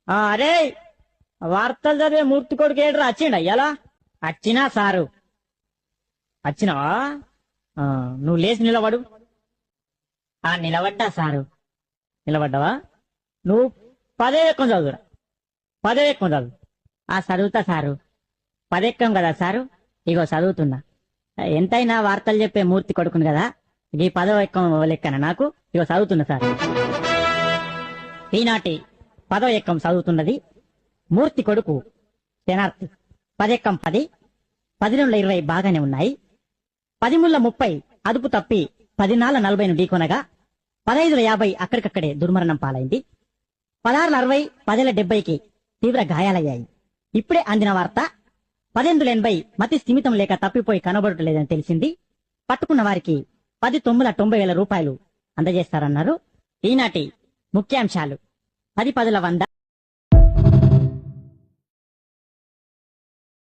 అరే వార్తలు చదివే మూర్తి కొడుకు ఏడ్రా వచ్చిండ అయ్యాలా వచ్చినా సారు వచ్చినావా నువ్వు లేచి నిలబడు. నిలబడ్డా సారు. నిలబడ్డావా? నువ్వు పదే ఎక్కం చదువురా. పదే ఎక్కం చదువు. చదువుతా సారు. పదెక్కం కదా సారు. ఇగో చదువుతున్నా. ఎంతైనా వార్తలు చెప్పే మూర్తి కొడుకును కదా, ఈ పదవ ఎక్కం లెక్కన నాకు. ఇగో చదువుతున్నా సార్. ఈనాటి పదవ ఎక్కం చదువుతున్నది మూర్తి కొడుకు శనార్థి. పదెక్కం 10, 10 బాగానే ఉన్నాయి. 10 30 అదుపు తప్పి 10 40 ఢీకొనగా 15 50 అక్కడికక్కడే దుర్మరణం పాలైంది. 16 60 10 70కి తీవ్ర గాయాలయ్యాయి. ఇప్పుడే అందిన వార్త 18 80 మతి స్థిమితం లేక తప్పిపోయి కనబడటలేదని తెలిసింది. పట్టుకున్న వారికి 10 90,000 రూపాయలు అందజేస్తారన్నారు. ఈనాటి ముఖ్యాంశాలు: 10 10 100